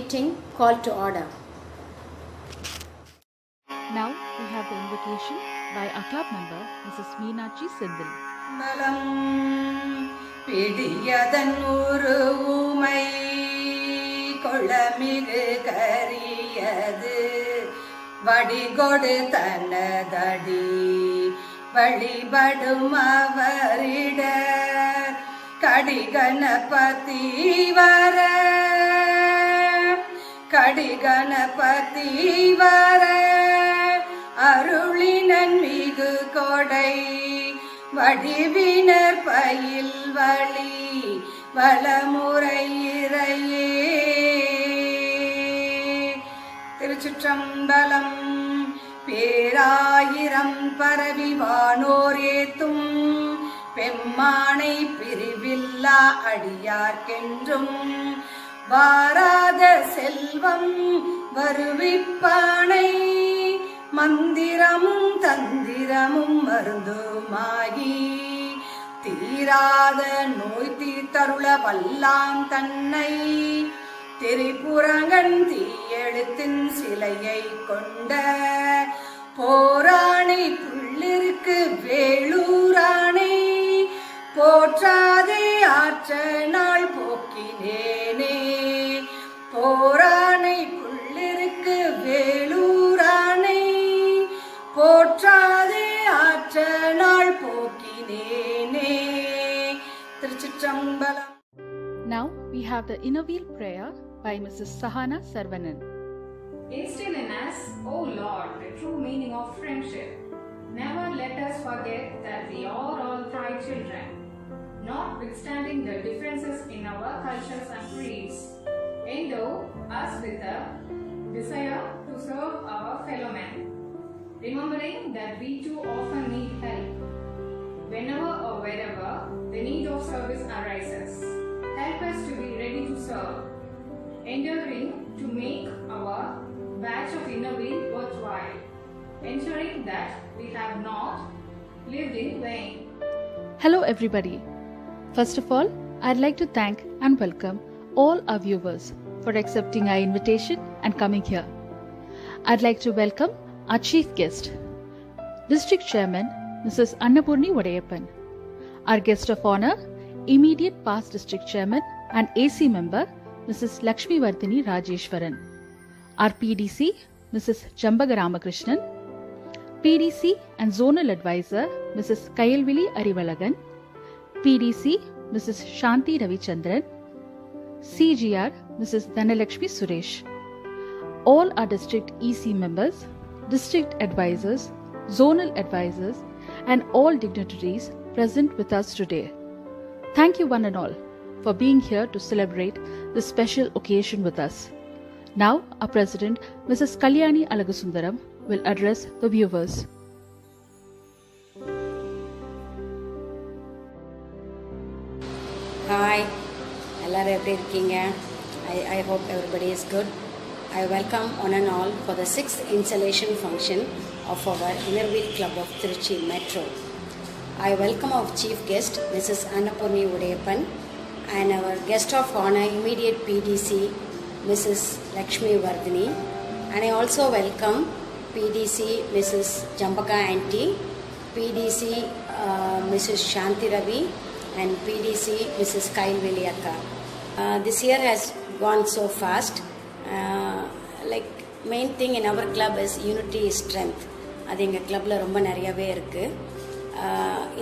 meeting called to order. Now we have the invocation by our club member, Mrs. Meenachi Sindhil. நலம் பிடியதன் உருவுமை கொளமிகு கரியது வடிகொடு தனதடி வழிபடும் அவரிட கடிகணபதி வர கடிகணபதி வர அருளினன் மிகு கொடை வடிவினர் பயில் வழி வளமுறை இறையே. திருச்சிற்றம்பலம். பேராயிரம் பரவி வானோர் ஏத்தும் பெம்மானை பிரிவில்லா அடியார்க்கென்றும் வாராத செல்வம் வருவிப்பானை மந்திரமும் தந்திரமும் மருந்துமாகி தீராத நோய் தீர்த்தருள வல்லாம் தன்னை திரிபுரங்கன் தீயெழுத்தின் சிலையை கொண்ட போராணை புள்ளிருக்கு வேளூராணை போற்றாதே ஆற்ற நாள் போக்கினேனே. போராணை புள்ளிருக்கு வேளூராணை போற்றாதே ஆற்ற நாள் போக்கினேனே. திருச்சிற்றம்பலம். Now we have the inner wheel prayer by Mrs. Sahana Sarvanan. Instill in us, O Lord, the true meaning of friendship. Never let us forget that we are all Thy children, notwithstanding the differences in our cultures and creeds. Endow us with a desire to serve our fellow men, remembering that we too often need help. Whenever or wherever the need of service arises, help us to be ready to serve, endeavoring to make our batch of inner wheel worthwhile, ensuring that we have not lived in vain. Hello everybody. First of all, I'd like to thank and welcome all our viewers for accepting our invitation and coming here. I'd like to welcome our chief guest, District Chairman Mrs. Annapurni Vadayappan, our guest of honor, immediate past District Chairman and AC member Mrs. Lakshmi Vardhini Rajeshwaran, our PDC Mrs. Jambaga Ramakrishnan, PDC and Zonal Advisor Mrs. Kayalvili Arivalagan, PDC Mrs. Shanti Ravichandran, CGR Mrs. Dhanalakshmi Suresh, all our district EC members, district advisors, zonal advisors and all dignitaries present with us today. Thank you one and all for being here to celebrate this special occasion with us. Now our President Mrs. Kalyani Alagasundaram will address the viewers. Hi, எல்லாரும் எப்படி இருக்கீங்க? I hope everybody is good. I welcome one and all for the 6th installation function of our Inner Wheel Club of Trichy Metro. I welcome our chief guest Mrs. Annapurni Vadayappan and our guest of honor immediate PDC Mrs. Lakshmi Vardhini, and I also welcome PDC Mrs. Jambaga Auntie, PDC Mrs. Shanti Ravi and PDC Mrs. Kayalvili Akka. This year has gone so fast. Like main thing in our club is unity is strength. அது எங்கள் கிளப்பில் ரொம்ப நிறையாவே இருக்குது.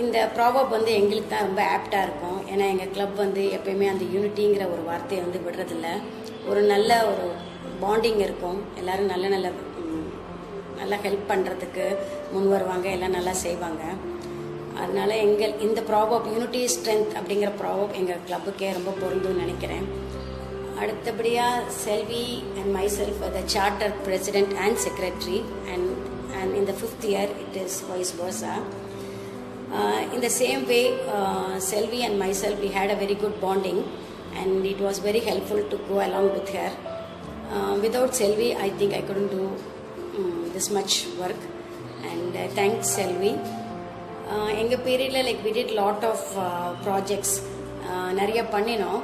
இந்த proverb வந்து எங்களுக்கு தான் ரொம்ப ஆப்டாக இருக்கும். ஏன்னா எங்கள் கிளப் வந்து எப்பயுமே அந்த யூனிட்டிங்கிற ஒரு வார்த்தையை வந்து விடுறதில்ல. ஒரு நல்ல ஒரு பாண்டிங் இருக்கும். எல்லோரும் நல்லா ஹெல்ப் பண்ணுறதுக்கு முன் வருவாங்க, எல்லாம் நல்லா செய்வாங்க. அதனால் இந்த ப்ராபப் யூனிட்டி ஸ்ட்ரென்த் அப்படிங்கிற ப்ராபப் எங்கள் கிளப்புக்கே ரொம்ப பொருந்தும்னு நினைக்கிறேன். அடுத்தபடியாக Selvi and myself the charter president and secretary and in the 5th year it is vice versa. In the same way, Selvi and myself, we had a very good bonding and it was very helpful to go along with her. Without Selvi, I think I couldn't do this much work, and thanks Selvi. எங்கள் பீரியடில் we did lot of projects, நிறைய பண்ணினோம்.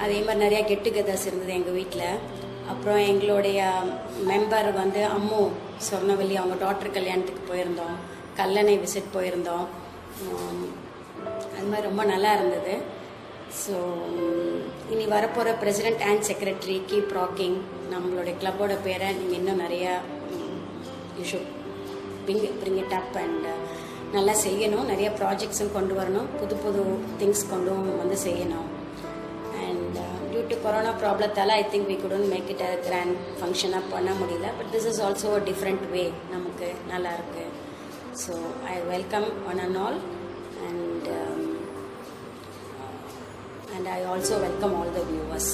அதே மாதிரி நிறையா get togethers இருந்தது எங்கள் வீட்டில். அப்புறம் எங்களுடைய மெம்பர் வந்து அம்மு சொர்ணவல்லி அவங்க டாக்டர் கல்யாணத்துக்கு போயிருந்தோம், கல்லணை விசிட் போயிருந்தோம். அது மாதிரி ரொம்ப நல்லா இருந்தது. ஸோ இனி வரப்போகிற president and secretary keep rocking, நம்மளுடைய கிளப்போட பேரை நீங்கள் இன்னும் நிறையா you should bring it up and நல்லா செய்யணும். நிறைய ப்ராஜெக்ட்ஸும் கொண்டு வரணும், புது புது திங்ஸ் கொண்டு வந்து செய்யணும். அண்ட் டியூ டு கொரோனா ப்ராப்ளத்தால் I think we couldn't make it a grand ஃபங்க்ஷனாக பண்ண முடியல. But this is also a different way, நமக்கு நல்லா இருக்கு. So I welcome one and all and I also welcome all the viewers.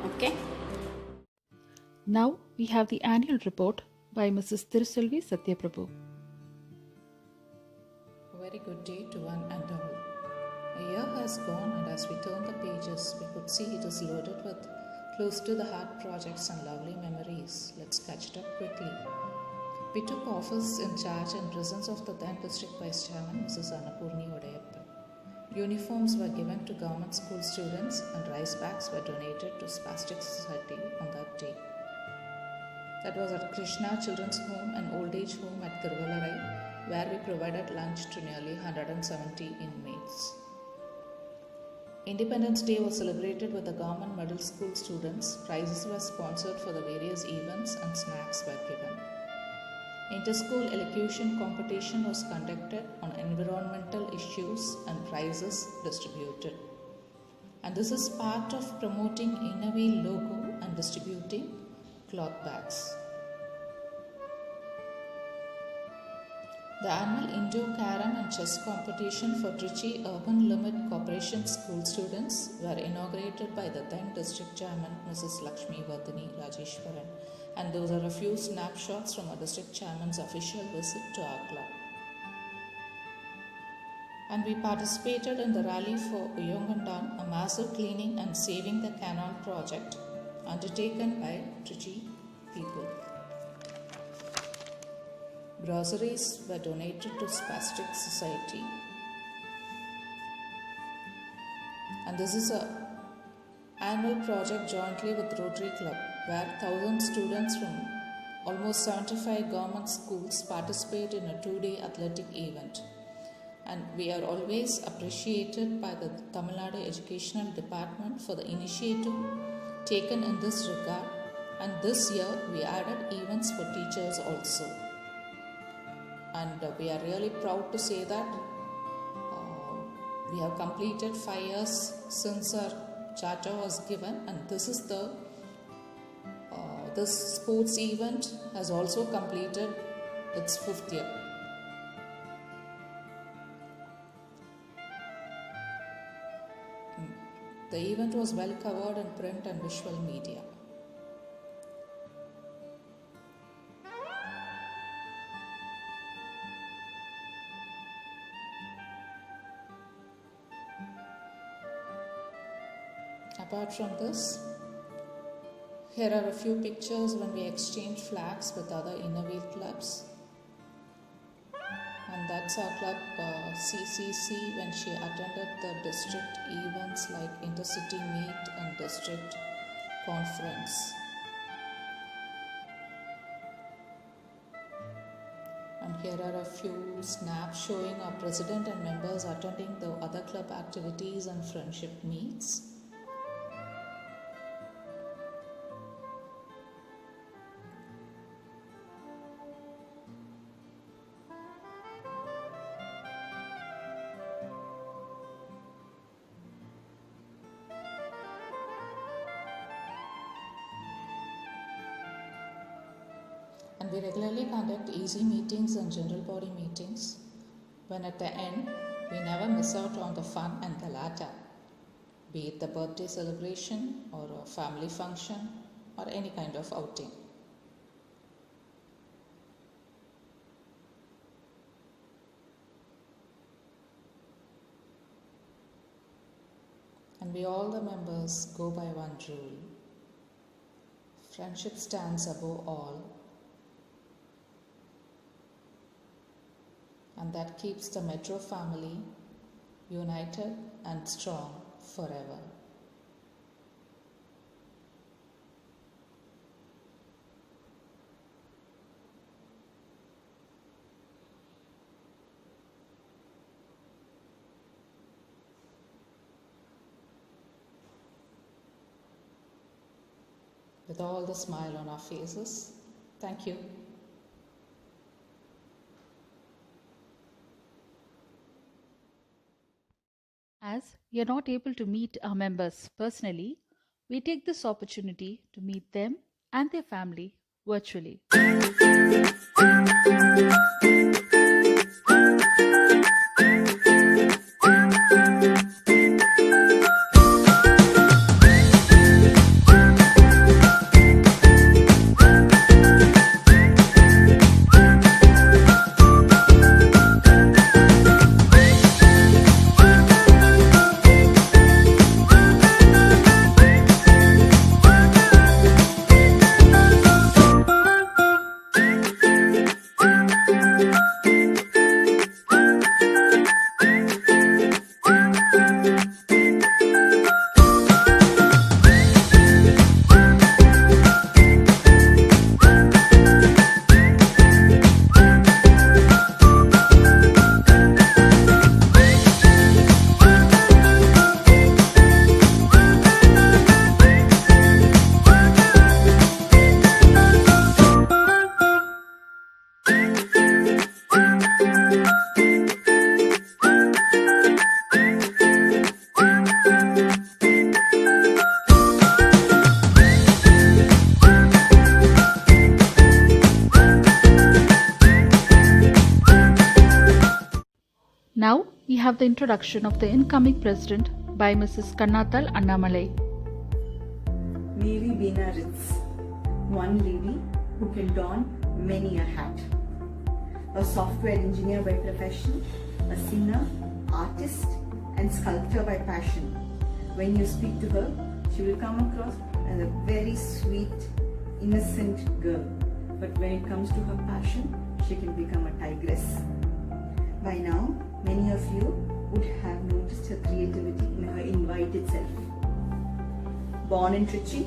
Okay. Now we have the annual report by Mrs. Thiruselvi Satyaprabhu. A very good day to one and all. A year has gone, and as we turn the pages, we could see it is loaded with close to the heart projects and lovely memories. Let's catch it up quickly. We took office in charge in presence of the then District Vice Chairman, Mrs. Annapurni Odayappan. Uniforms were given to government school students and rice bags were donated to Spastic Society on that day. That was at Krishna Children's Home and Old Age Home at Kiruvalarai, where we provided lunch to nearly 170 inmates. Independence Day was celebrated with the government middle school students. Prizes were sponsored for the various events and snacks were given. Inter-school elocution competition was conducted on environmental issues and prizes distributed. And this is part of promoting Innovi logo and distributing cloth bags. The annual indoor carom and chess competition for Trichy Urban Limit Corporation school students were inaugurated by the then district chairman Mrs. Lakshmi Vardhini Rajeshwaran, and those are a few snapshots from our district chairman's official visit to our club. And we participated in the rally for Uyongandan, a massive cleaning and saving the canal project undertaken by Trichy people. Groceries were donated to Spastic Society. And this is a annual project jointly with Rotary Club, where 1,000 students from almost 75 government schools participate in a 2-day athletic event. And we are always appreciated by the Tamil Nadu Educational Department for the initiative taken in this regard. And this year we added events for teachers also. And we are really proud to say that we have completed 5 years since our charter was given, and this sports event has also completed its 5th year. The event was well covered in print and visual media. Apart from this, here are a few pictures when we exchanged flags with other Innovi clubs. And that's our club CCC when she attended the district events like intercity meet and district conference. And here are a few snaps showing our president and members attending the other club activities and friendship meets. And we regularly conduct easy meetings and general body meetings, when at the end, we never miss out on the fun and galata, be it the birthday celebration or a family function or any kind of outing. And we all the members go by one rule: friendship stands above all. And that keeps the Metro family united and strong forever. with all the smile on our faces. Thank you. As we are not able to meet our members personally, we take this opportunity to meet them and their family virtually. Now we have the introduction of the incoming president by Mrs. Kannathal Annamalai. Mary Beena Ritz, one lady who can don many a hat. A software engineer by profession, a singer, artist and sculptor by passion. When you speak to her, she will come across as a very sweet, innocent girl. But when it comes to her passion, she can become a tigress. By now, many of you would have noticed her creativity in her invite itself. Born in Trichy,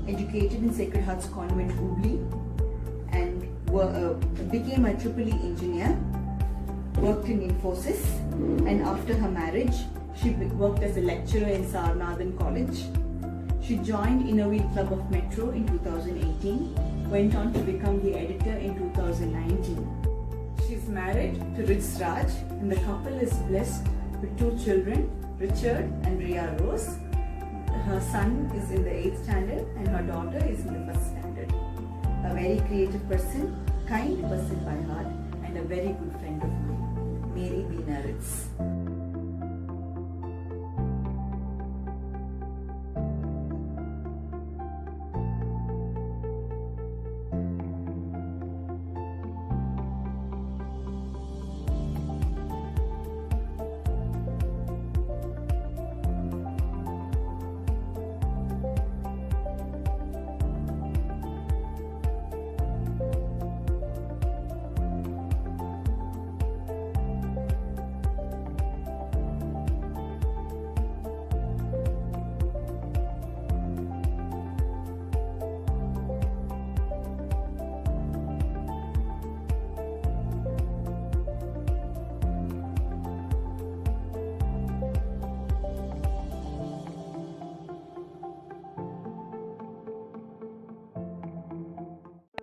educated in Sacred Hearts Convent, Hubli, and became a EEE engineer, worked in Infosys, and after her marriage, she worked as a lecturer in Sarnathan College. She joined Innerweed Club of Metro in 2018, went on to become the editor in 2019. She is married to Ritz Raj, and the couple is blessed with 2 children, Richard and Ria Rose. Her son is in the 8th standard and her daughter is in the 1st standard. A very creative person, kind person by heart, and a very good friend of mine, Mary Beena Ritz.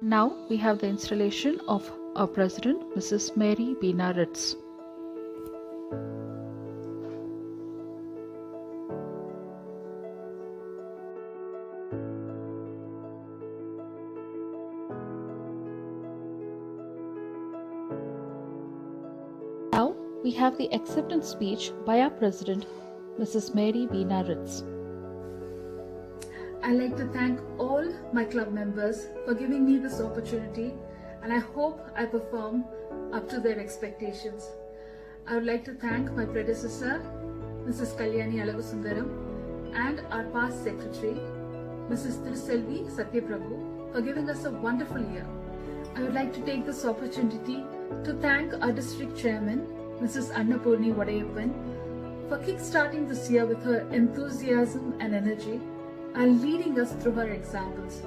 Now we have the installation of our president, Mrs. Mary Beena Ritz. Now we have the acceptance speech by our president, Mrs. Mary Beena Ritz. I'd like to thank all my club members for giving me this opportunity, and I hope I perform up to their expectations. I would like to thank my predecessor, Mrs. Kalyani Alagusundaram, and our past secretary, Mrs. Thiruselvi Satyaprabhu, for giving us a wonderful year. I would like to take this opportunity to thank our district chairman, Mrs. Annapurni Vadayappan, for kick-starting this year with her enthusiasm and energy and leading us through her examples.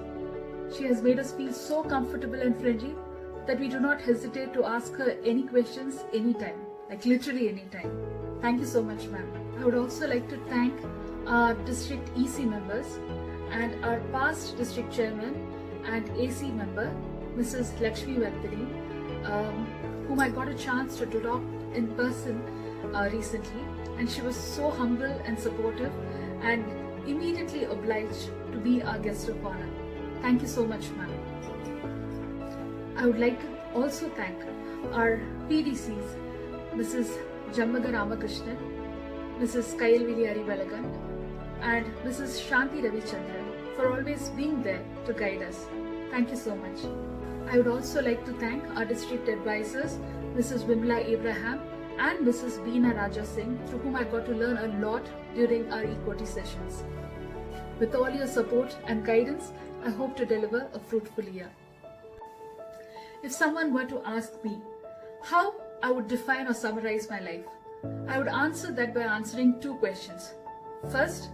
She has made us feel so comfortable and friendly that we do not hesitate to ask her any questions anytime, like literally anytime. Thank you so much, ma'am. I would also like to thank our district EC members and our past district chairman and AC member, Mrs. Lakshmi Vertani, whom I got a chance to talk in person recently, and she was so humble and supportive and immediately obliged to be our guest of honor. Thank you so much, ma'am. I would like to also thank our PDCs, Mrs. Jammaga Ramakrishnan, Mrs. Kayalvili Arivalagan, and Mrs. Shanti Ravichandran for always being there to guide us. Thank you so much. I would also like to thank our district advisors, Mrs. Wimla Abraham and Mrs. Beena Raja Singh, through whom I got to learn a lot during our equity sessions. With all your support and guidance, I hope to deliver a fruitful year. If someone were to ask me how I would define or summarize my life, I would answer that by answering two questions. First,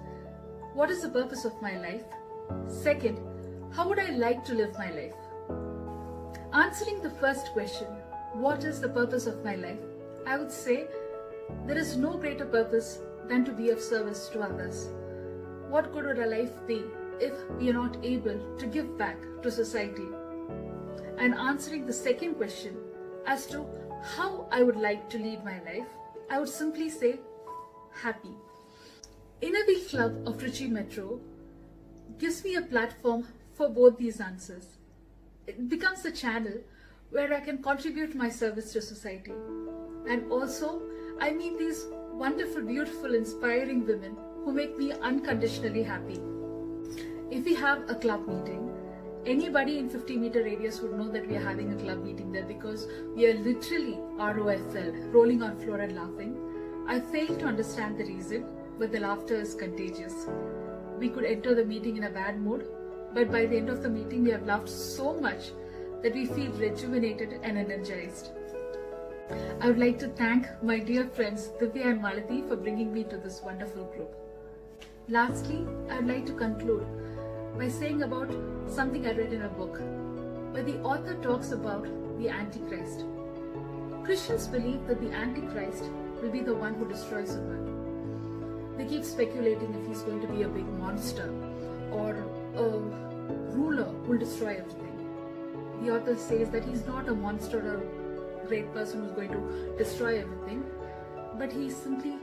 what is the purpose of my life? Second, how would I like to live my life? Answering the first question, what is the purpose of my life? I would say there is no greater purpose than to be of service to others. What good would our life be if we are not able to give back to society? And answering the second question as to how I would like to lead my life, I would simply say happy. Innerweek Club of Trichy Metro gives me a platform for both these answers. It becomes a channel where I can contribute my service to society. And also, I meet these wonderful, beautiful, inspiring women who make me unconditionally happy. If we have a club meeting, anybody in 50-meter radius would know that we are having a club meeting there, because we are literally ROFL, rolling on floor and laughing. I fail to understand the reason, but the laughter is contagious. We could enter the meeting in a bad mood, but by the end of the meeting we have laughed so much that we feel rejuvenated and energized. I would like to thank my dear friends Divya and Malati for bringing me to this wonderful group. Lastly, I would like to conclude by saying about something I read in a book, where the author talks about the Antichrist. Christians believe that the Antichrist will be the one who destroys the world. They keep speculating if he's going to be a big monster or a ruler who will destroy everything. The author says that he's not a monster or a great person who's going to destroy everything, but he's simply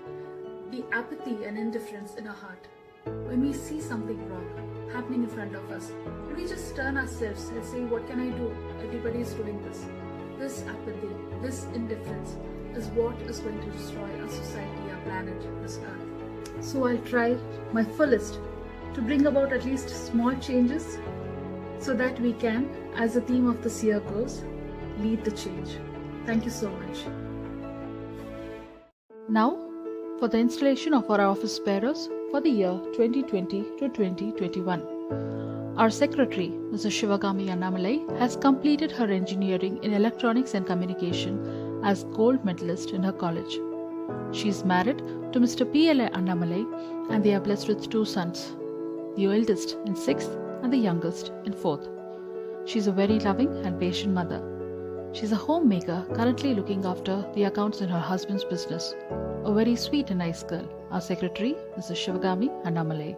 the apathy and indifference in our heart. When we see something wrong happening in front of us, and we just turn ourselves and say, what can I do? Everybody is doing this. This apathy, this indifference is what is going to destroy our society, our planet, this earth. So I'll try my fullest to bring about at least small changes so that we can, as the theme of this year goes, lead the change. Thank you so much. Now, for the installation of our office bearers for the year 2020 to 2021. Our secretary, Mrs. Shivagami Annamalai, has completed her engineering in electronics and communication as gold medalist in her college. She is married to Mr. P.L.A. Annamalai and they are blessed with 2 sons, the eldest in 6th and the youngest in 4th. She is a very loving and patient mother. She is a homemaker currently looking after the accounts in her husband's business. A very sweet and nice girl. Our secretary, Mrs. Shivagami Annamalai.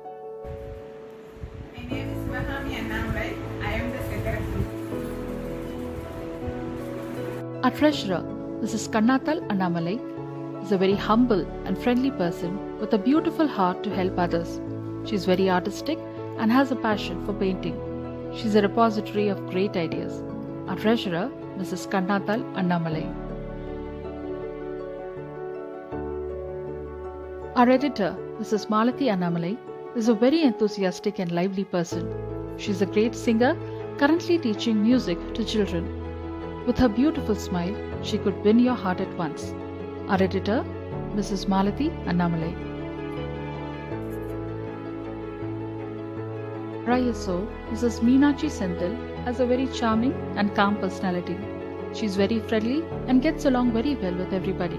My name is Mahami Annamalai. I am the secretary. Our treasurer, Mrs. Kannathal Annamalai, is a very humble and friendly person with a beautiful heart to help others. She is very artistic and has a passion for painting. She is a repository of great ideas. Our treasurer, Mrs. Kannathal Annamalai. Our editor, Mrs. Malati Annamalai, is a very enthusiastic and lively person. She is a great singer, currently teaching music to children. With her beautiful smile, she could win your heart at once. Our editor, Mrs. Malati Annamalai. Our ISO, Mrs. Meenachi Sendil, has a very charming and calm personality. She is very friendly and gets along very well with everybody.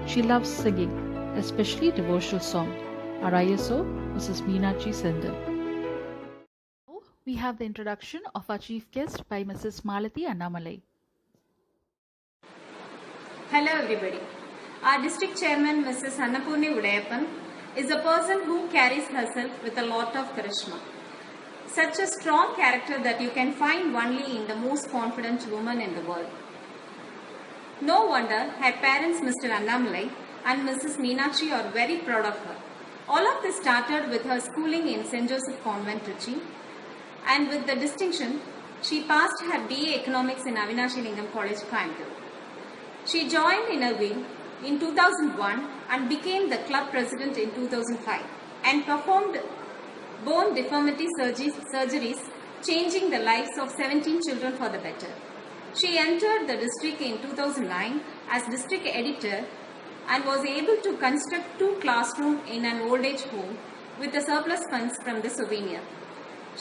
She loves singing, especially devotional song. Our ISO, Mrs. Meenachi Sendil. Now we have the introduction of our chief guest by Mrs. Malati Annamalai. Hello everybody. Our district chairman, Mrs. Annapurni Udayappan, is a person who carries herself with a lot of charisma. Such a strong character that you can find only in the most confident woman in the world. No wonder her parents, Mr. Annamalai and Mrs. Meenakshi, are very proud of her. All of this started with her schooling in St. Joseph Convent, Trichy, and with the distinction, she passed her BA Economics in Avinashi Lingam College, Coimbatore. She joined Innerville in 2001 and became the club president in 2005 and performed bone deformity surgeries, changing the lives of 17 children for the better. She entered the district in 2009 as district editor and was able to construct 2 classrooms in an old age home with the surplus funds from the souvenir.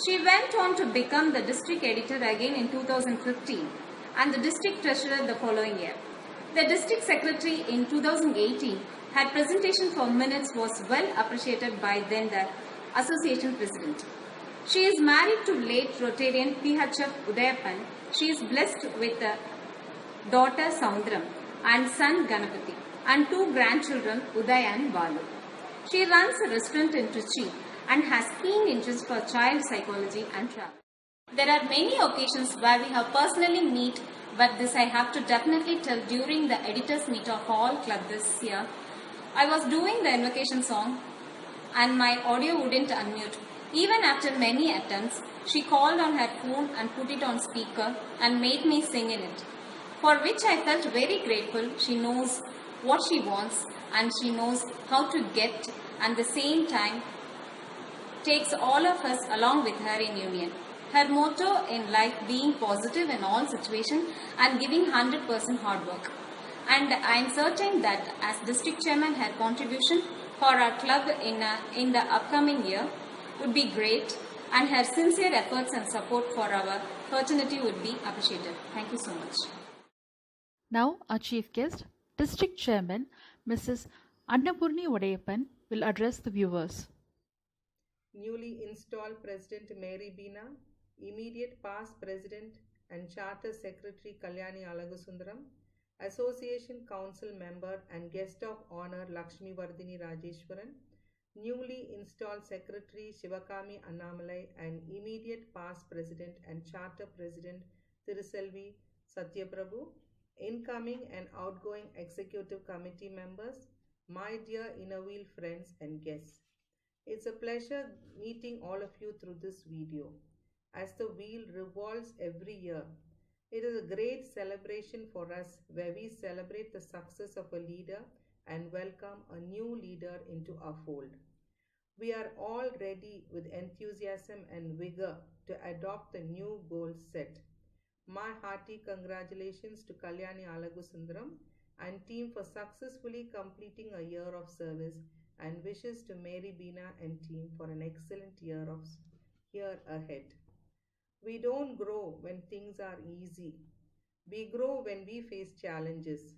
She went on to become the district editor again in 2015 and the district treasurer the following year. The district secretary in 2018, her presentation for minutes was well appreciated by then the association president. She is married to late Rotarian PHF Udayappan. She is blessed with a daughter Saundram and son Ganapati and 2 grandchildren Uday and Balu. She runs a restaurant in Trichy and has keen interest for child psychology and travel. There are many occasions where we have personally met, but this I have to definitely tell during the editors meet of all club this year. I was doing the invocation song and my audio wouldn't unmute. Even after many attempts, she called on her phone and put it on speaker and made me sing in it, for which I felt very grateful. She knows what she wants and she knows how to get, and at the same time takes all of us along with her in union. Her motto in life being positive in all situations and giving 100% hard work. And I am certain that as district chairman, her contribution for our club in the upcoming year would be great, and her sincere efforts and support for our fraternity would be appreciated. Thank you so much. Now our chief guest, District Chairman Mrs. Annapurni Udayappan, will address the viewers. Newly installed President Mary Beena, immediate past President and Charter Secretary Kalyani Alagusundaram, Association Council Member and Guest of Honor Lakshmi Vardhini Rajeshwaran, newly installed Secretary Shivakami Annamalai and immediate past President and Charter President Thiruselvi Satyaprabhu, incoming and outgoing Executive Committee members, my dear Innerville friends and guests. It's a pleasure meeting all of you through this video. As the wheel revolves every year, it is a great celebration for us where we celebrate the success of a leader and welcome a new leader into our fold. We are all ready with enthusiasm and vigor to adopt the new goals set. My hearty congratulations to Kalyani Alagusundaram and team for successfully completing a year of service, and wishes to Mary Beena and team for an excellent year ahead. We don't grow when things are easy. We grow when we face challenges.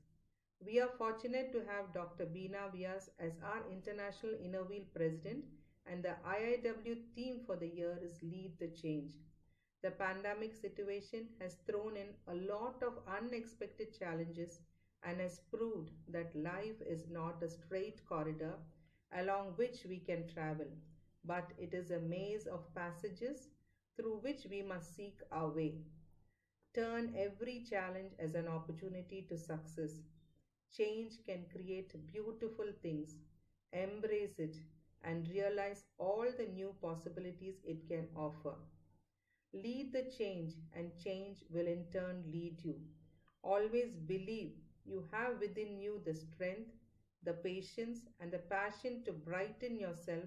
We are fortunate to have Dr. Beena Vyas as our International Innerville President, and the IIW theme for the year is Lead the Change. The pandemic situation has thrown in a lot of unexpected challenges and has proved that life is not a straight corridor along which we can travel, but it is a maze of passages through which we must seek our way. Turn every challenge as an opportunity to success. Change can create beautiful things. Embrace it and realize all the new possibilities it can offer. Lead the change, and change will in turn lead you. Always believe you have within you the strength, the patience, and the passion to brighten yourself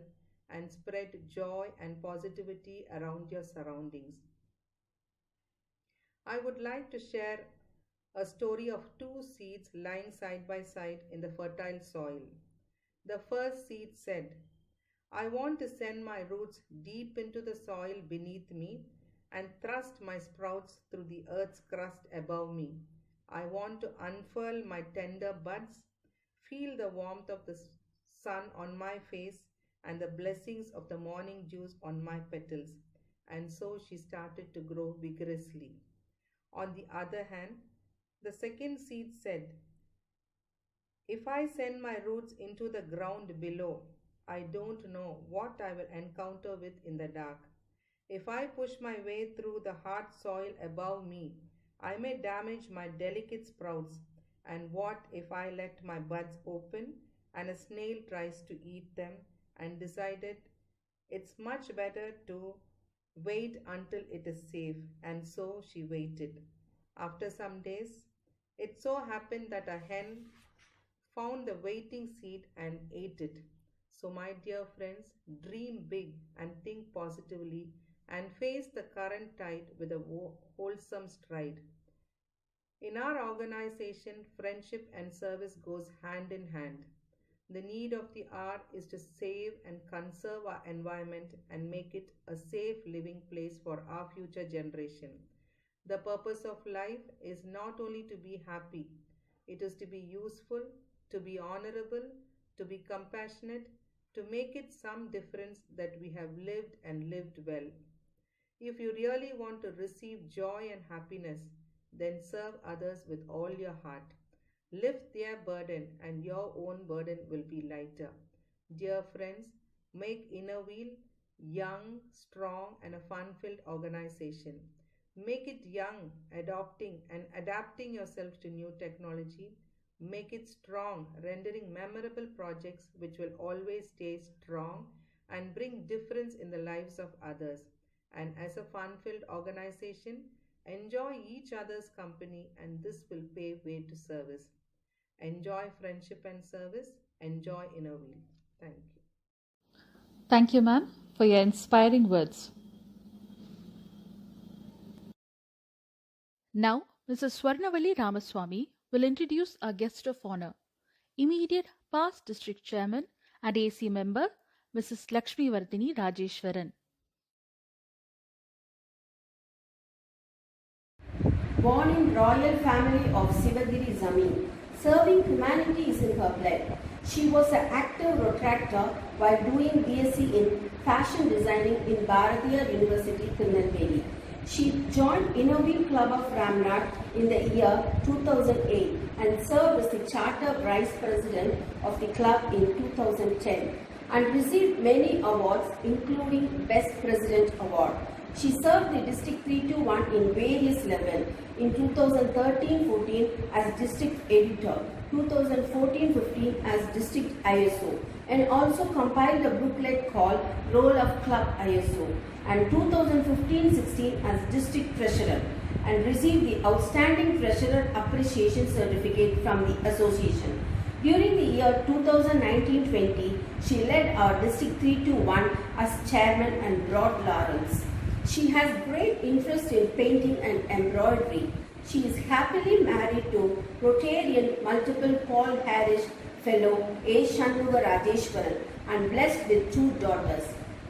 and spread joy and positivity around your surroundings. I would like to share a story of 2 seeds lying side by side in the fertile soil. The first seed said, I want to send my roots deep into the soil beneath me and thrust my sprouts through the earth's crust above me. I want to unfurl my tender buds, feel the warmth of the sun on my face and the blessings of the morning dews on my petals. And so she started to grow vigorously. On the other hand, the second seed said, if I send my roots into the ground below, I don't know what I will encounter with in the dark. If I push my way through the hard soil above me, I may damage my delicate sprouts. And what if I let my buds open and a snail tries to eat them and decided it's much better to wait until it is safe? And so she waited. After some days, it so happened that a hen found the waiting seed and ate it. So, my dear friends, dream big and think positively and face the current tide with a wholesome stride. In our organization, friendship and service goes hand in hand. The need of the hour is to save and conserve our environment and make it a safe living place for our future generation. The purpose of life is not only to be happy, it is to be useful, to be honorable, to be compassionate, to make it some difference that we have lived and lived well. If you really want to receive joy and happiness, then serve others with all your heart. Lift their burden and your own burden will be lighter. Dear friends, make Innerwheel young, strong and a fun-filled organization. Make it young, adopting and adapting yourself to new technology. Make it strong, rendering memorable projects which will always stay strong and bring difference in the lives of others. And as a fun-filled organization, enjoy each other's company and this will pave way to service. Enjoy friendship and service. Enjoy Innerwheel. Thank you. Thank you, ma'am, for your inspiring words. Now, Mrs. Swarnavalli Ramaswamy will introduce our guest of honor, immediate past district chairman and AC member, Mrs. Lakshmi Vardhini Rajeshwaran. Born in royal family of Sivagiri Zameen, serving humanity is in her blood. She was an active retractor while doing BSc in fashion designing in Bharathiar University, Tirunelveli. She joined Innerwheel Club of Ramnad in the year 2008 and served as the charter vice president of the club in 2010 and received many awards including Best President Award. She served the District 321 in various levels. In 2013-14 as District Editor, 2014-15 as District ISO, and also compiled a booklet called Role of Club ISO, and 2015-16 as District Treasurer, and received the Outstanding Treasurer Appreciation Certificate from the Association. During the year 2019-20, she led our District 321 as Chairman and brought laurels. She has great interest in painting and embroidery. She is happily married to Rotarian multiple Paul Harris Fellow A. Shanmuga Rajeshwaran and blessed with 2 daughters.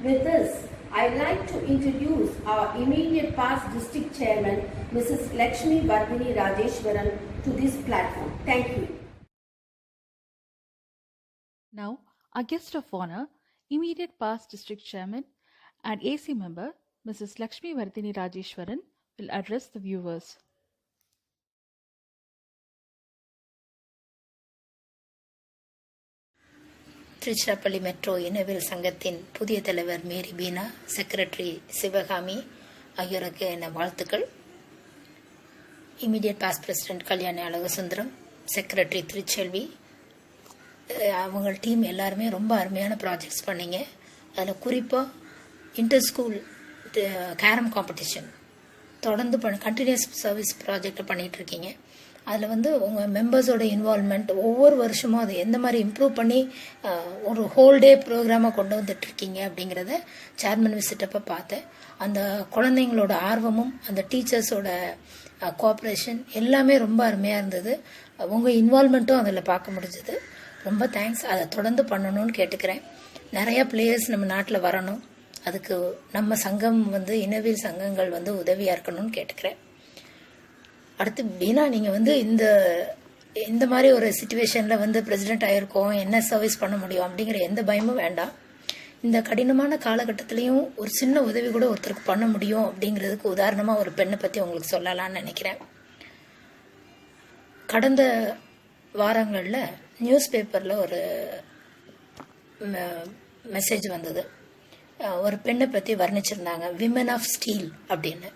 With this, I'd like to introduce our immediate past district chairman, Mrs. Lakshmi Vardhini Rajeshwaran, to this platform. Thank you. Now, our guest of honor, immediate past district chairman and AC member, Mrs. Lakshmi Vardhini Rajeshwaran, will address the viewers. Tiruchirappalli metro இனவியல் சங்கத்தின் புதிய தலைவர் மேரி Beena, secretary Sivakami ஆகியோருக்கு என்ன வாழ்த்துக்கள். Immediate past president Kalyani Alagusundaram, secretary Thiruselvi, அவங்க team எல்லாருமே ரொம்ப அருமையான ப்ராஜெக்ட்ஸ் பண்ணீங்க. அதில் குறிப்பாக இன்டர் ஸ்கூல் கேரம் காம்படிஷன் தொடர்ந்து கண்டினியூஸ் சர்வீஸ் ப்ராஜெக்டை பண்ணிகிட்ருக்கீங்க. அதில் உங்கள் மெம்பர்ஸோட இன்வால்மெண்ட் ஒவ்வொரு வருஷமும் அதை எந்த மாதிரி இம்ப்ரூவ் பண்ணி ஒரு ஹோல் டே ப்ரோக்ராமாக கொண்டு வந்துட்டுருக்கீங்க அப்படிங்கிறத சேர்மன் விசிட்டப்போ பார்த்தேன். அந்த குழந்தைங்களோட ஆர்வமும் அந்த டீச்சர்ஸோட கோஆப்ரேஷன் எல்லாமே ரொம்ப அருமையாக இருந்தது. உங்கள் இன்வால்மெண்ட்டும் அதில் பார்க்க முடிஞ்சது. ரொம்ப தேங்க்ஸ். அதை தொடர்ந்து பண்ணணும்னு கேட்டுக்கிறேன். நிறையா பிளேயர்ஸ் நம்ம நாட்டில் வரணும். அதுக்கு நம்ம சங்கம் இனவியல் சங்கங்கள் உதவியாக இருக்கணும்னு கேட்டுக்கிறேன். அடுத்து பீனா, நீங்கள் இந்த மாதிரி ஒரு சிச்சுவேஷனில் பிரசிடென்ட் ஆகிருக்கோம், என்ன சர்வீஸ் பண்ண முடியும் அப்படிங்கிற எந்த பயமும் வேண்டாம். இந்த கடினமான காலகட்டத்திலையும் ஒரு சின்ன உதவி கூட ஒருத்தருக்கு பண்ண முடியும் அப்படிங்கிறதுக்கு உதாரணமாக ஒரு பெண்ணை பற்றி உங்களுக்கு சொல்லலாம்னு நினைக்கிறேன். கடந்த வாரங்களில் நியூஸ் பேப்பரில் ஒரு மெசேஜ் வந்தது. ஒரு பெண்ணை பற்றி வர்ணிச்சிருந்தாங்க, விமன் ஆஃப் ஸ்டீல் அப்படின்னு.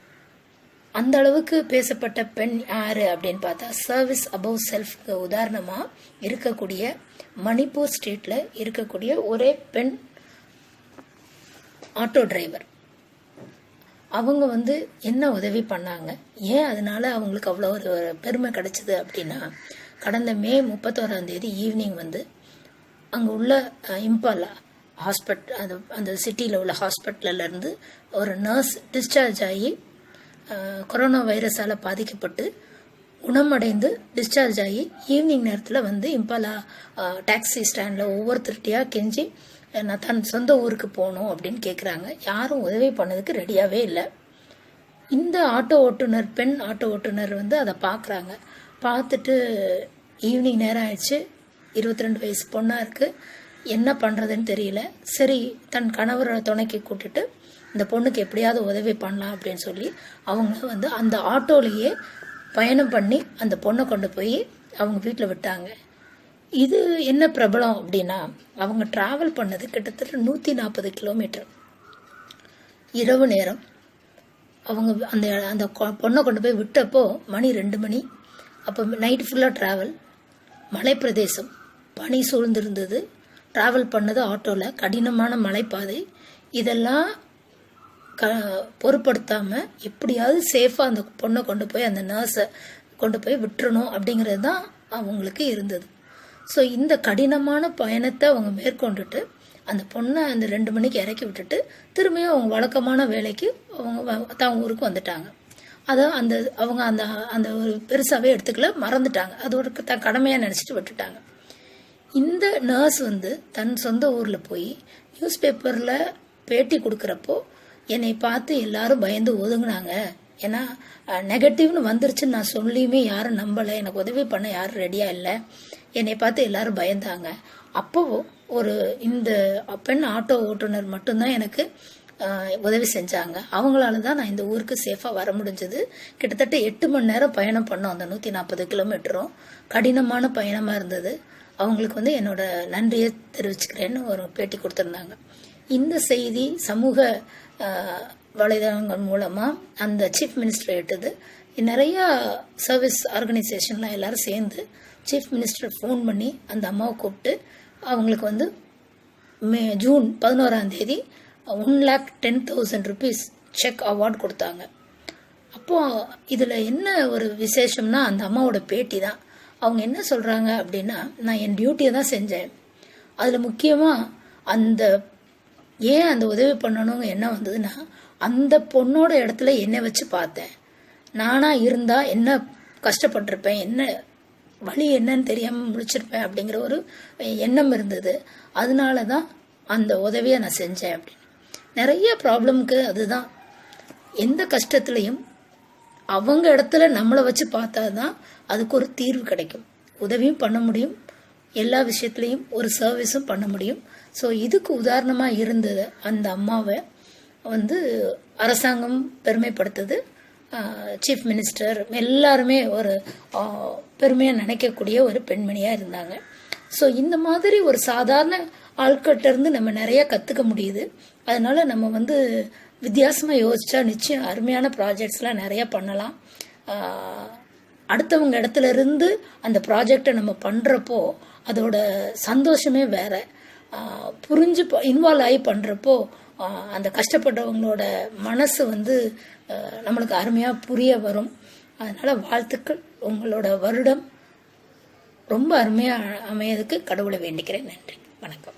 அந்த அளவுக்கு பேசப்பட்ட பெண் யாரு அப்படின்னு பார்த்தா சர்வீஸ் அபவ் செல்ஃப்க்கு உதாரணமாக இருக்கக்கூடிய மணிப்பூர் ஸ்டேட்ல இருக்கக்கூடிய ஒரே பெண் ஆட்டோ டிரைவர். அவங்க வந்து என்ன உதவி பண்ணாங்க, ஏன் அதனால அவங்களுக்கு அவ்வளோ ஒரு பெருமை கிடைச்சது அப்படின்னா, கடந்த மே 31 ஈவினிங் வந்து அங்கே உள்ள இம்பாலா ஹாஸ்பிட்டல், அந்த சிட்டியில் உள்ள ஹாஸ்பிட்டல்லேருந்து ஒரு நர்ஸ் டிஸ்சார்ஜ் ஆகி கொரோனா வைரஸால் பாதிக்கப்பட்டு குணமடைந்து டிஸ்சார்ஜ் ஆகி ஈவினிங் நேரத்தில் வந்து இம்பாலா டாக்ஸி ஸ்டாண்டில் ஒவ்வொருத்தருட்டையாக கெஞ்சி நான் தன் சொந்த ஊருக்கு போகணும் அப்படின்னு கேட்குறாங்க. யாரும் உதவி பண்ணதுக்கு ரெடியாகவே இல்லை. இந்த ஆட்டோ ஓட்டுநர், பெண் ஆட்டோ ஓட்டுநர் வந்து அதை பார்க்குறாங்க. பார்த்துட்டு ஈவினிங் நேரம் ஆயிடுச்சு, 22 வயசு பொண்ணாக இருக்குது, என்ன பண்ணுறதுன்னு தெரியல. சரி, தன் கணவரை துணைக்கு கூட்டிட்டு இந்த பொண்ணுக்கு எப்படியாவது உதவி பண்ணலாம் அப்படின்னு சொல்லி அவங்க வந்து அந்த ஆட்டோலேயே பயணம் பண்ணி அந்த பொண்ணை கொண்டு போய் அவங்க வீட்டில் விட்டாங்க. இது என்ன பிரபலம் அப்படின்னா, அவங்க டிராவல் பண்ணது கிட்டத்தட்ட 140 கிலோமீட்டர். இரவு நேரம் அவங்க அந்த அந்த பொண்ணை கொண்டு போய் விட்டப்போ மணி 2 மணி. அப்போ நைட் ஃபுல்லாக டிராவல், மலை பிரதேசம், பனி சூழ்ந்திருந்தது. டிராவல் பண்ணது ஆட்டோவில், கடினமான மலைப்பாதை. இதெல்லாம் பொருட்படுத்தாமல் எப்படியாவது சேஃபாக அந்த பொண்ணை கொண்டு போய் அந்த நர்ஸை கொண்டு போய் விட்டுறணும் அப்படிங்கிறது தான் அவங்களுக்கு இருந்தது. ஸோ இந்த கடினமான பயணத்தை அவங்க மேற்கொண்டுட்டு அந்த பொண்ணை அந்த 2 மணிக்கு இறக்கி விட்டுட்டு திரும்பியும் அவங்க வழக்கமான வேலைக்கு அவங்க தான் ஊருக்கு வந்துட்டாங்க. அதை அவங்க அந்த ஒரு பெருசாகவே எடுத்துக்கல, மறந்துட்டாங்க, அது ஒரு தன் கடமையாக நினச்சிட்டு விட்டுட்டாங்க. இந்த நர்ஸ் வந்து தன் சொந்த ஊரில் போய் நியூஸ் பேப்பரில் பேட்டி கொடுக்குறப்போ என்னை பார்த்து எல்லாரும் பயந்து ஒதுங்கினாங்க. ஏன்னா நெகட்டிவ்னு வந்துருச்சுன்னு நான் சொல்லியுமே யாரும் நம்பலை, எனக்கு உதவி பண்ண யாரும் ரெடியாக இல்லை, என்னை பார்த்து எல்லாரும் பயந்தாங்க. அப்போ ஒரு இந்த பெண் ஆட்டோ ஓட்டுநர் மட்டும்தான் எனக்கு உதவி செஞ்சாங்க. அவங்களால தான் நான் இந்த ஊருக்கு சேஃபாக வர முடிஞ்சது. கிட்டத்தட்ட 8 மணி நேரம் பயணம் பண்ணோம். அந்த 140 கிலோமீட்டரும் கடினமான பயணமாக இருந்தது. அவங்களுக்கு வந்து என்னோட நன்றியை தெரிவிச்சுக்கிறேன்னு ஒரு பேட்டி கொடுத்துருந்தாங்க. இந்த செய்தி சமூக வலைதளங்கள் மூலமாக அந்த சீஃப் மினிஸ்டர் எட்டுது. நிறையா சர்வீஸ் ஆர்கனைசேஷன்லாம் எல்லாரும் சேர்ந்து சீஃப் மினிஸ்டர் ஃபோன் பண்ணி அந்த அம்மாவை கூப்பிட்டு அவங்களுக்கு வந்து ஜூன் 11 1,10,000 rupees செக் அவார்டு கொடுத்தாங்க. அப்போது இதில் என்ன ஒரு விசேஷம்னா அந்த அம்மாவோட பேட்டி தான். அவங்க என்ன சொல்கிறாங்க அப்படின்னா, நான் என் டியூட்டியை தான் செஞ்சேன். அதில் முக்கியமாக ஏன் அந்த உதவி பண்ணணுங்க என்ன வந்ததுன்னா, அந்த பொண்ணோட இடத்துல என்னை வச்சு பார்த்தேன். நானாக இருந்தால் என்ன கஷ்டப்பட்டிருப்பேன், என்ன வழி என்னன்னு தெரியாமல் முடிச்சிருப்பேன் அப்படிங்கிற ஒரு எண்ணம் இருந்தது. அதனால தான் அந்த உதவியை நான் செஞ்சேன் அப்படின்னு. நிறைய ப்ராப்ளம்க்கு அதுதான், எந்த கஷ்டத்துலையும் அவங்க இடத்துல நம்மளை வச்சு பார்த்தா தான் அதுக்கு ஒரு தீர்வு கிடைக்கும். உதவியும் பண்ண முடியும், எல்லா விஷயத்துலையும் ஒரு சர்வீஸும் பண்ண முடியும். ஸோ இதுக்கு உதாரணமாக இருந்தது அந்த அம்மாவை வந்து அரசாங்கம் பெருமைப்படுத்துது. சீஃப் மினிஸ்டர் எல்லாருமே ஒரு பெருமையாக நினைக்கக்கூடிய ஒரு பெண்மணியாக இருந்தாங்க. ஸோ இந்த மாதிரி ஒரு சாதாரண ஆட்கிட்ட இருந்து நம்ம நிறைய கற்றுக்க முடியுது. அதனால நம்ம வந்து வித்தியாசமாக யோசிச்சா நிச்சயம் அருமையான ப்ராஜெக்ட்ஸ்லாம் நிறைய பண்ணலாம். அடுத்தவங்க இடத்துல இருந்து அந்த ப்ராஜெக்டை நம்ம பண்ணுறப்போ அதோட சந்தோஷமே வேற. புரிஞ்சு இன்வால்வ் ஆகி பண்ணுறப்போ அந்த கஷ்டப்பட்டவங்களோட மனசு வந்து நம்மளுக்கு அருமையாக புரிய வரும். அதனால் வாழ்த்துக்கள். உங்களோட வருடம் ரொம்ப அருமையாக அமையதுக்கு கடவுளை வேண்டிக்கிறேன். நன்றி, வணக்கம்.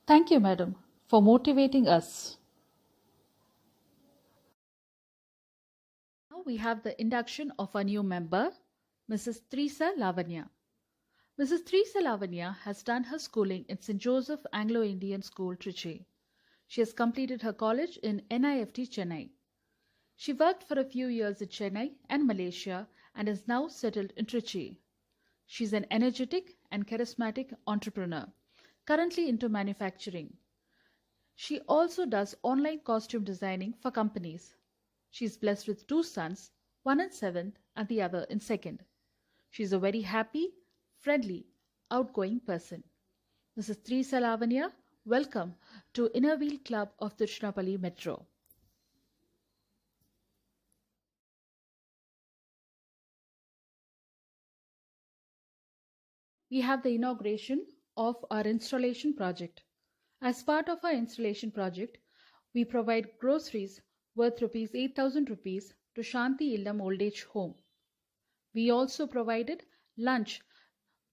Thank you, madam, for motivating us. Now we have the induction of our new member, Mrs. Trisa Lavanya. Mrs. Trisa Lavanya has done her schooling in St. Joseph Anglo-Indian School, Trichy. She has completed her college in NIFT, Chennai. She worked for a few years in Chennai and Malaysia and is now settled in Trichy. She is an energetic and charismatic entrepreneur, currently into manufacturing. She also does online costume designing for companies. She is blessed with 2 sons, one in 7th and the other in 2nd. She is a very happy, friendly, outgoing person. Mrs. Trisa Lavanya, welcome to Inner Wheel Club of Tiruchirappalli Metro. We have the inauguration of our installation project. As part of our installation project, we provide groceries worth ₹8,000 to Shanti Illam Old Age Home. We also provided lunch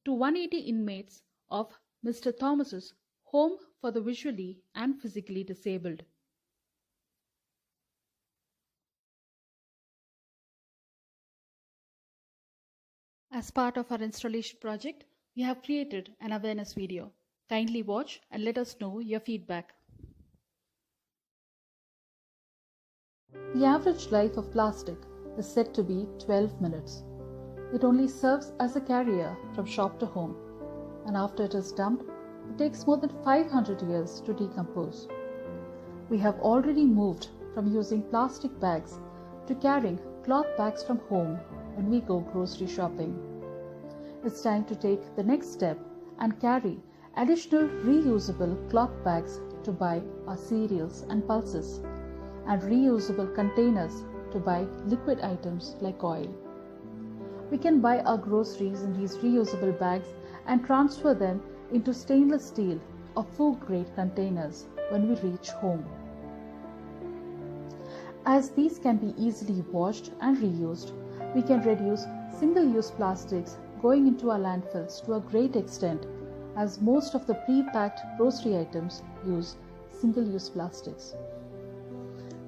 to 180 inmates of Mr. Thomas's Home for the Visually and Physically Disabled. As part of our installation project, we have created an awareness video. Kindly watch and let us know your feedback. The average life of plastic is said to be 12 minutes. It only serves as a carrier from shop to home, and after it is dumped, it takes more than 500 years to decompose. We have already moved from using plastic bags to carrying cloth bags from home when we go grocery shopping. It's time to take the next step and carry additional reusable cloth bags to buy our cereals and pulses, and reusable containers to buy liquid items like oil. We can buy our groceries in these reusable bags and transfer them into stainless steel or food-grade containers when we reach home. As these can be easily washed and reused, we can reduce single-use plastics going into our landfills to a great extent, as most of the pre-packed grocery items use single-use plastics.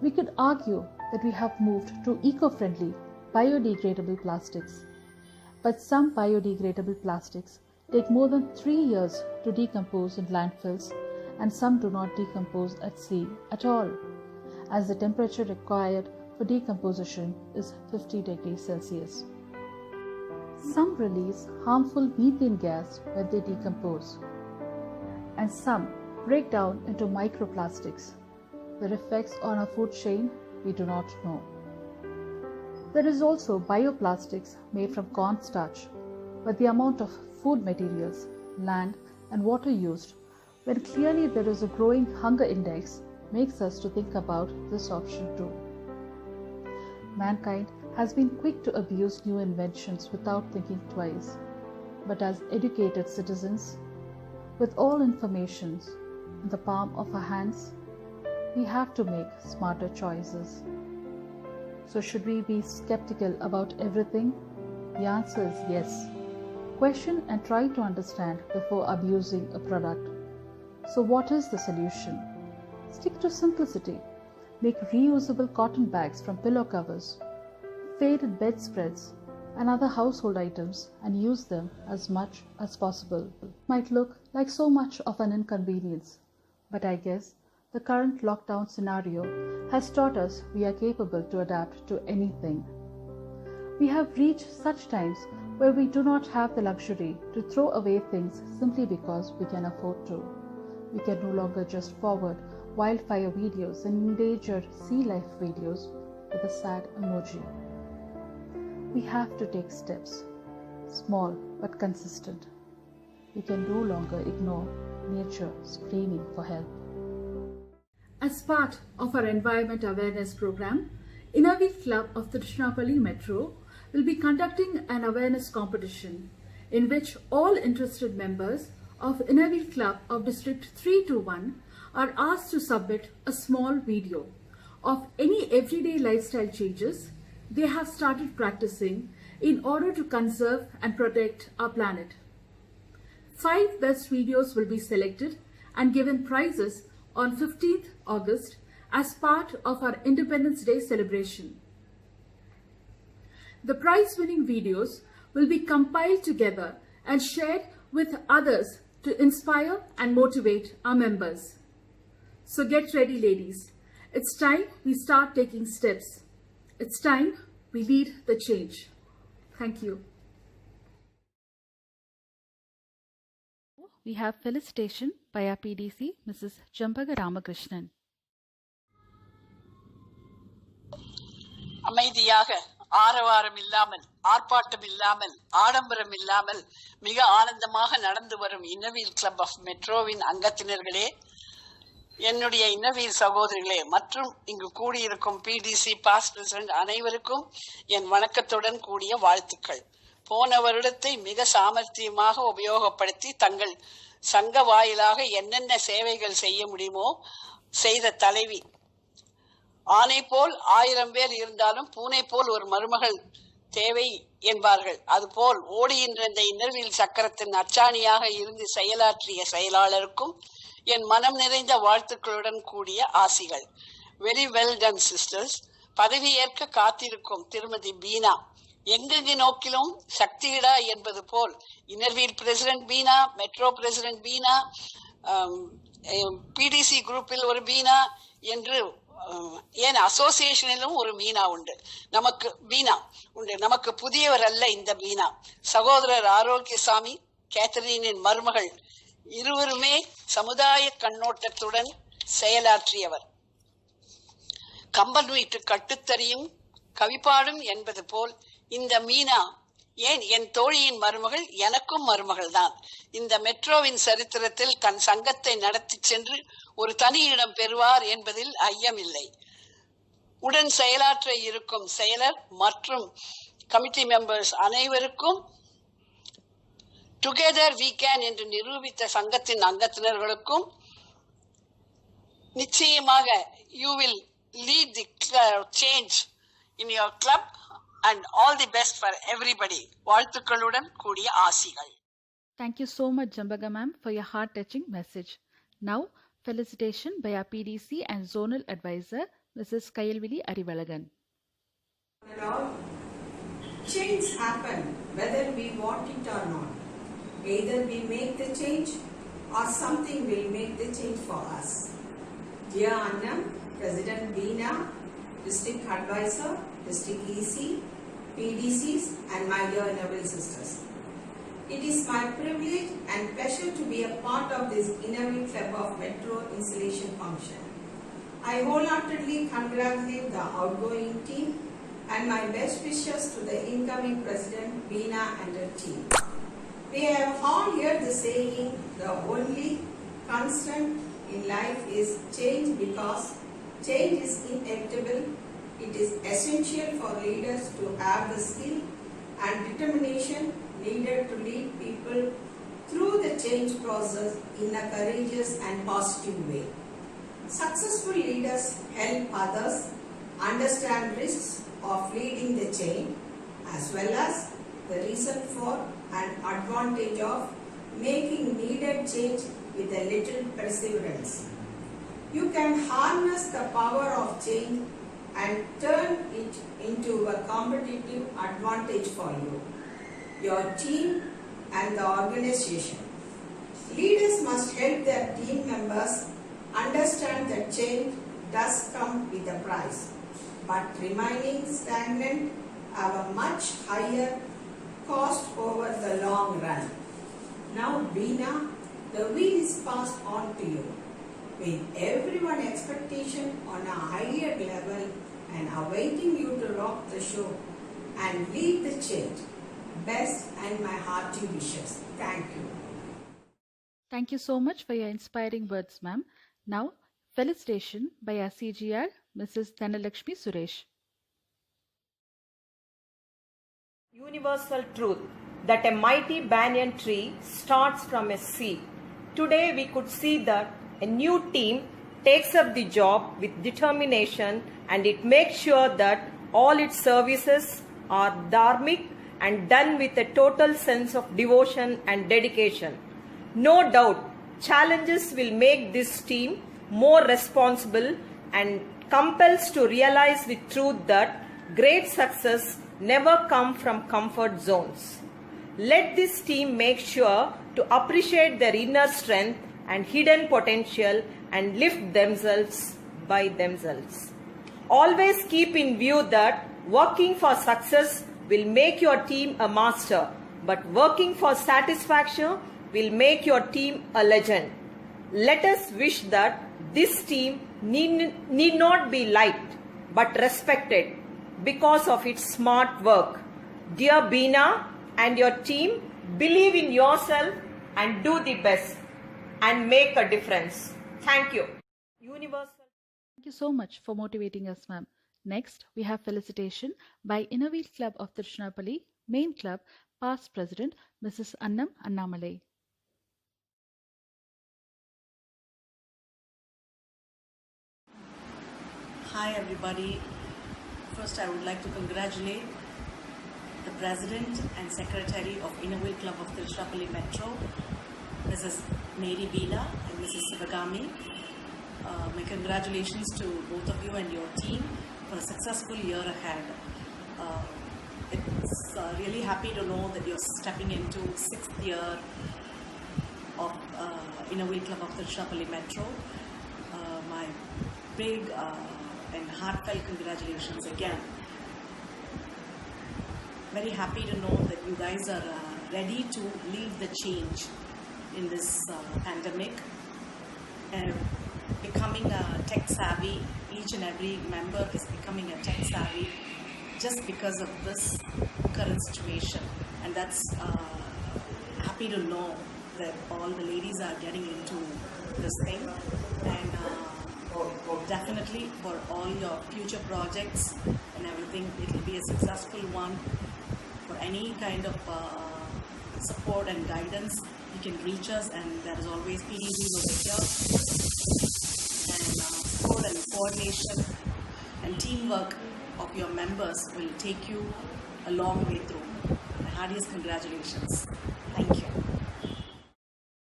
We could argue that we have moved to eco-friendly, biodegradable plastics, but some biodegradable plastics take more than 3 years to decompose in landfills, and some do not decompose at sea at all, as the temperature required for decomposition is 50 degrees Celsius. Some release harmful methane gas when they decompose, and some break down into microplastics. Their effects on our food chain we do not know. There is also bioplastics made from cornstarch, but the amount of food materials, land, and water used, when clearly there is a growing hunger index, makes us to think about this option too. Mankind has been quick to abuse new inventions without thinking twice, but as educated citizens, with all information in the palm of our hands, we have to make smarter choices. So should we be skeptical about everything? The answer is yes. Question and try to understand before abusing a product. So what is the solution? Stick to simplicity. Make reusable cotton bags from pillow covers, faded bedspreads, and other household items, and use them as much as possible. Might look like so much of an inconvenience, but I guess the current lockdown scenario has taught us we are capable to adapt to anything. We have reached such times where we do not have the luxury to throw away things simply because we can afford to. We can no longer just forward wildfire videos and endangered sea life videos with a sad emoji. We have to take steps, small but consistent. We can no longer ignore nature screaming for help. As part of our environment awareness program, Inner Wheel Club of the Tiruchirappalli Metro will be conducting an awareness competition in which all interested members of Inner Wheel Club of District 321 are asked to submit a small video of any everyday lifestyle changes they have started practicing in order to conserve and protect our planet. 5 best videos will be selected and given prizes on 15th August as part of our Independence Day celebration. The prize-winning videos will be compiled together and shared with others to inspire and motivate our members. So get ready, ladies. It's time we start taking steps. It's time we lead the change. Thank you. We have felicitation by our PDC, Mrs. Jambaga Ramakrishnan. அமைதியாக ஆரவாரம் இல்லாமல், ஆர்ப்பாட்டம் இல்லாமல், ஆடம்பரம் இல்லாமல் மிக ஆனந்தமாக நடந்து வரும் இன்னர்வீல் கிளப் ஆஃப் மெட்ரோவின் அங்கத்தினர்களே, என்னுடைய இன்னர்வீல் சகோதரிகளே மற்றும் இங்கு கூடியிருக்கும் பிடிசி பாஸ்ட் பிரசிடென்ட் அனைவருக்கும் என் வணக்கத்துடன் கூடிய வாழ்த்துக்கள். போன வருடத்தை மிக சாமர்த்தியமாக உபயோகப்படுத்தி தங்கள் சங்க வாயிலாக என்னென்ன சேவைகள் செய்ய முடியுமோ செய்த தலைவி. ஆனை போல் 1000 பேர் இருந்தாலும் பூனை போல் ஒரு மருமகள் தேவை என்பார்கள். அதுபோல் ஓடுகின்ற இந்த இன்னர்வீல் சக்கரத்தின் அச்சாணியாக இருந்து செயலாற்றிய செயலாளருக்கும் என் மனம் நிறைந்த வாழ்த்துக்களுடன் கூடிய ஆசிகள். Very well done sisters. பதவியேற்க காத்திருக்கும் திருமதி பீனா, எங்கெங்கு நோக்கிலும் சக்தியிடா என்பது போல் Inner Wheel president Beena, metro president Beena, PDC குரூப்பில் ஒரு பீனா என்று ஏன் அசோசியேஷனிலும் ஒரு மீனா உண்டு. நமக்கு புதியவர் அல்ல இந்த மீனா. சகோதரர் ஆரோக்கியசாமி, கேத்தரினின் மருமகள் இருவருமே சமுதாய கண்ணோட்டத்துடன் செயலாற்றியவர். கம்பன் வீட்டு கட்டுத்தறியும் கவிப்பாடும் என்பது போல் இந்த மீனா, ஏன் என் தோழியின் மருமகள் எனக்கும் மருமகள் தான். இந்த மெட்ரோவின் சரித்திரத்தில் தன் சங்கத்தை நடத்தி சென்று ஒரு தனி இடம் பெறுவார் என்பதில் ஐயமில்லை. உடன் செயலாற்ற இருக்கும் செயலர் மற்றும் கமிட்டி மெம்பர்ஸ் அனைவருக்கும் டுகெதர் வி கேன் என்று நிரூபித்த சங்கத்தின் அங்கத்தினர்களுக்கும் நிச்சயமாக you will lead the change in your club and all the best for everybody. வாழ்த்துக்களுடன் கூடிய ஆசிகள். Thank you so much, Jambaga ma'am, for your heart-touching message. Now, felicitation by our PDC and Zonal Advisor, Mrs. Kayalvili Arivalagan. Change happen whether we want it or not. Either we make the change or something will make the change for us. Dear Annam, President Beena, District Advisor, District EC, PDCs and my dear Innerville sisters. It is my privilege and pleasure to be a part of this Innerville Club of Metro installation function. I wholeheartedly congratulate the outgoing team and my best wishes to the incoming President Beena and her team. We have all heard the saying, the only constant in life is change, because change is inevitable. It is essential for leaders to have the skill and determination needed to lead people through the change process in a courageous and positive way. Successful leaders help others understand risks of leading the change, as well as the reason for and advantage of making needed change with a little perseverance. You can harness the power of change and turn it into a competitive advantage for you, your team and the organization. Leaders must help their team members understand that change does come with a price, but remaining stagnant have a much higher cost over the long run. Now, Beena, the wheel is passed on to you, with everyone expectation on a higher level and awaiting you to rock the show and lead the change. Best and my hearty wishes. Thank you. Thank you so much for your inspiring words, ma'am. Now, felicitation by our CGR, Mrs. Dhanalakshmi Suresh. Universal truth that a mighty banyan tree starts from a seed. Today we could see that a new team takes up the job with determination, and it makes sure that all its services are dharmic and done with a total sense of devotion and dedication. No doubt, challenges will make this team more responsible and compels to realize the truth that great success never comes from comfort zones. Let this team make sure to appreciate their inner strength and hidden potential and lift themselves by themselves. Always keep in view that working for success will make your team a master, but working for satisfaction will make your team a legend. Let us wish that this team need not be liked but respected, because of its smart work. Dear Beena and your team, believe in yourself and do the best and make a difference. Thank you. Universal. Thank you so much for motivating us, ma'am. Next, we have felicitation by Innerwheel Club of Tiruchirappalli, Main Club, past President, Mrs. Annam Annamalai. Hi everybody. First I would like to congratulate the President and Secretary of Innerwheel Club of Tiruchirappalli Metro, Mrs. Mary Beena and Mrs. Sivagami. My congratulations to both of you and your team for a successful year ahead. It's really happy to know that you're stepping into 6th year of Innerwheel Club of Tiruchirappalli Metro. My big and heartfelt congratulations again. Very happy to know that you guys are ready to lead the change in this pandemic and becoming tech savvy. Each and every member is becoming a tech savvy just because of this current situation, and that's happy to know that all the ladies are getting into this thing, and definitely for all your future projects and everything, it will be a successful one. For any kind of support and guidance, you can reach us, and there is always PDGs over here. And support and coordination and teamwork of your members will take you a long way through. My heartiest congratulations. Thank you.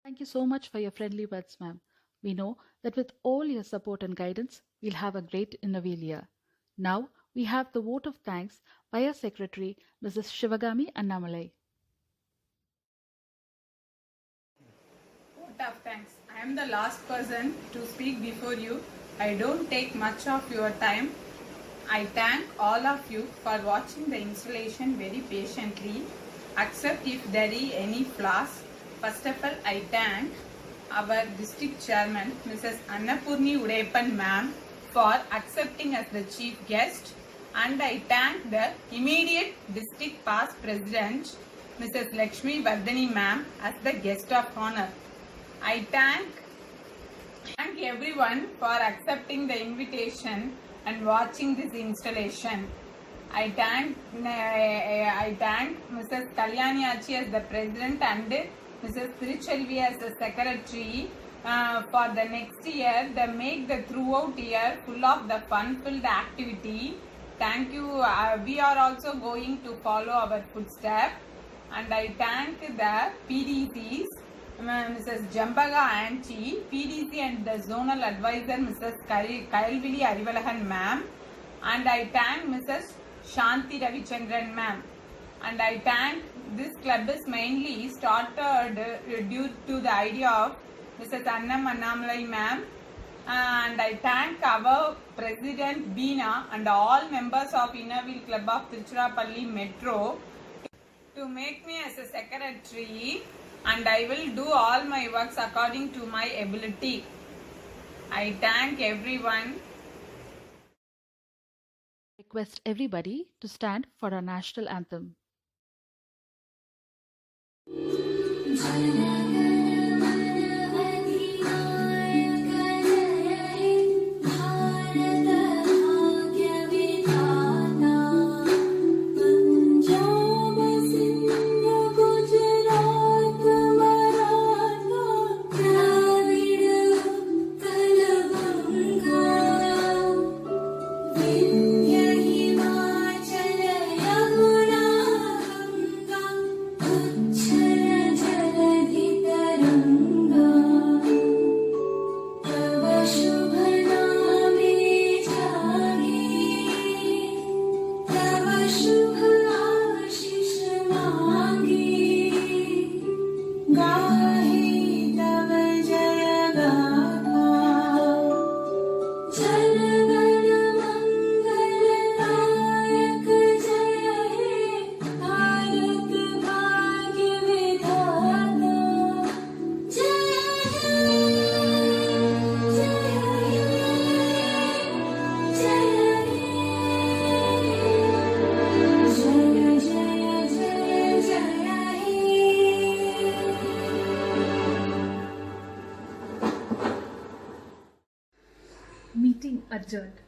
Thank you so much for your friendly words, ma'am. We know that with all your support and guidance, we'll have a great Innerwheel year. Now, we have the vote of thanks by our Secretary, Mrs. Shivagami Annamalai. Vote of thanks. I am the last person to speak before you. I don't take much of your time. I thank all of you for watching the installation very patiently. Except if there is any flaws. First of all, I thank our district chairman, Mrs. Annapurni Udaipan ma'am, for accepting as the chief guest, and I thank the immediate district past president, Mrs. Lakshmi Vardhani ma'am, as the guest of honor. I thank everyone for accepting the invitation and watching this installation. I thank Mrs. Kalyani Achi as the president and Mrs. Tiruchelvi as the secretary for the next year. They make the throughout year full of the fun-filled activity. Thank you. We are also going to follow our footsteps. And I thank the PDCs, Mrs. Jambaga Auntie, PDC and the zonal advisor, Mrs. Kailvili Arivalahan ma'am. And I thank Mrs. Shanti Ravichandran ma'am. And I thank this club is mainly started due to the idea of Mrs. Annam Annamalai ma'am. And I thank our President Beena and all members of Innerwheel Club of Tiruchirappalli Metro to make me as a secretary, and I will do all my works according to my ability. I thank everyone. Request everybody to stand for our national anthem. Jala Meeting adjourned.